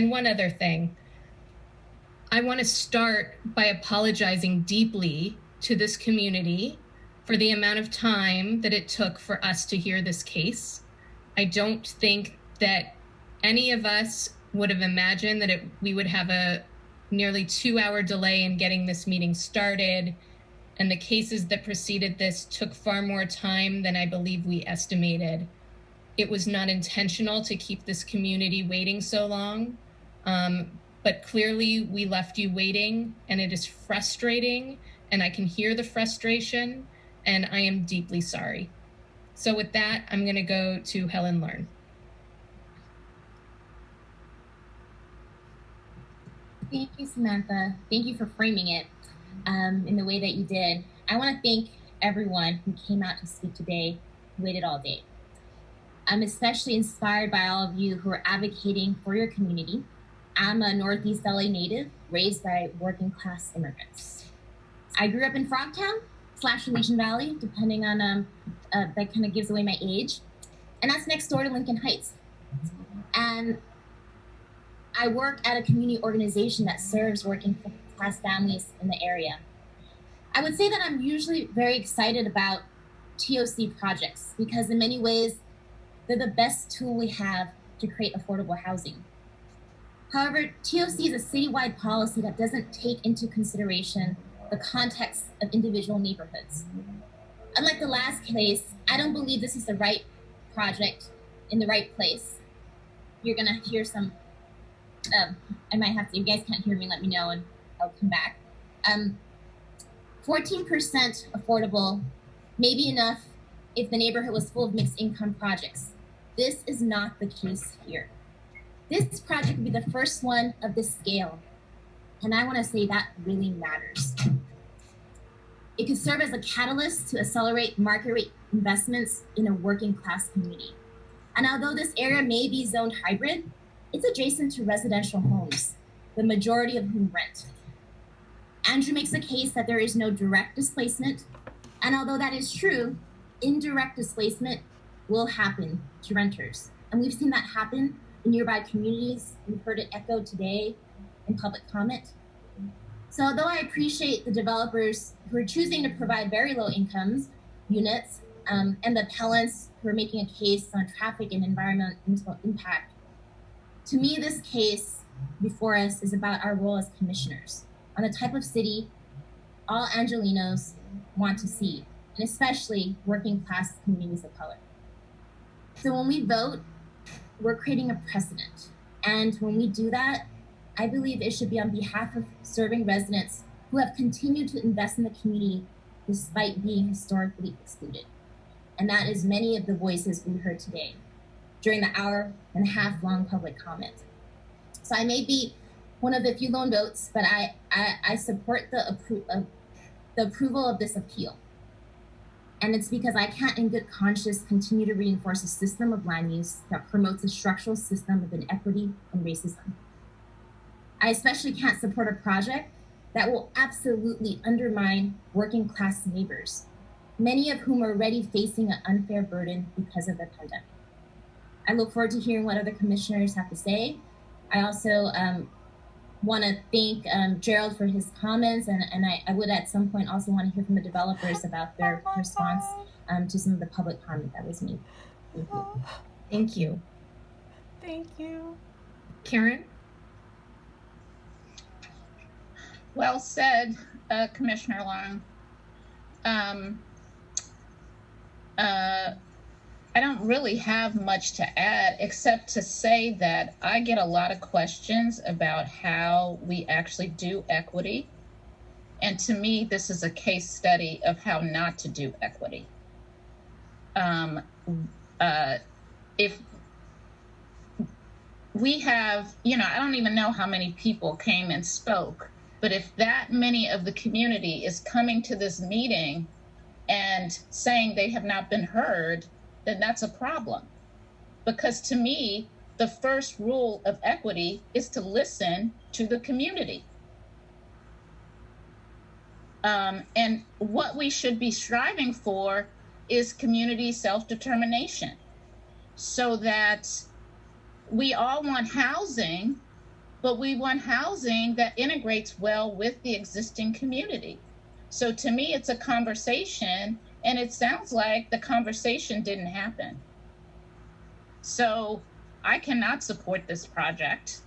And one other thing, I want to start by apologizing deeply to this community for the amount of time that it took for us to hear this case. I don't think that any of us would have imagined that we would have a nearly 2-hour delay in getting this meeting started. And the cases that preceded this took far more time than I believe we estimated. It was not intentional to keep this community waiting so long, but clearly we left you waiting, and it is frustrating, and I can hear the frustration, and I am deeply sorry. So with that, I'm going to go to Helen Leung. Thank you, Samantha. Thank you for framing it in the way that you did. I want to thank everyone who came out to speak today, who waited all day. I'm especially inspired by all of you who are advocating for your community. I'm a Northeast LA native raised by working class immigrants. I grew up in Frogtown / Legion Valley, depending on, that kind of gives away my age. And that's next door to Lincoln Heights. And I work at a community organization that serves working class families in the area. I would say that I'm usually very excited about TOC projects because in many ways, they're the best tool we have to create affordable housing. However, TOC is a citywide policy that doesn't take into consideration the context of individual neighborhoods. Unlike the last case, I don't believe this is the right project in the right place. You're gonna hear some, I might have to, if you guys can't hear me, let me know and I'll come back. 14% affordable may be enough if the neighborhood was full of mixed income projects. This is not the case here. This project would be the first one of this scale, and I want to say that really matters. It could serve as a catalyst to accelerate market rate investments in a working class community. And although this area may be zoned hybrid, it's adjacent to residential homes, the majority of whom rent. Andrew makes a case that there is no direct displacement, and although that is true, indirect displacement will happen to renters. And we've seen that happen in nearby communities. We've heard it echoed today in public comment. So although I appreciate the developers who are choosing to provide very low incomes units and the appellants who are making a case on traffic and environmental impact, to me, this case before us is about our role as commissioners on the type of city all Angelenos want to see, and especially working class communities of color. So when we vote, we're creating a precedent. And when we do that, I believe it should be on behalf of serving residents who have continued to invest in the community despite being historically excluded. And that is many of the voices we heard today during the 1.5-hour long public comment. So I may be one of the few lone votes, but I support the approval of this appeal. And it's because I can't in good conscience continue to reinforce a system of land use that promotes a structural system of inequity and racism. I especially can't support a project that will absolutely undermine working class neighbors, many of whom are already facing an unfair burden because of the pandemic. I look forward to hearing what other commissioners have to say. I also want to thank Gerald for his comments, and I would at some point also want to hear from the developers about their response to some of the public comment that was made. Thank you. Thank you. Thank you. Karen? Well said, Commissioner Leung. I don't really have much to add except to say that I get a lot of questions about how we actually do equity. And to me, this is a case study of how not to do equity. If we have, I don't even know how many people came and spoke, but if that many of the community is coming to this meeting and saying they have not been heard, then that's a problem. Because to me, the first rule of equity is to listen to the community. And what we should be striving for is community self-determination, so that we all want housing, but we want housing that integrates well with the existing community. So to me, it's a conversation, and it sounds like the conversation didn't happen. So I cannot support this project.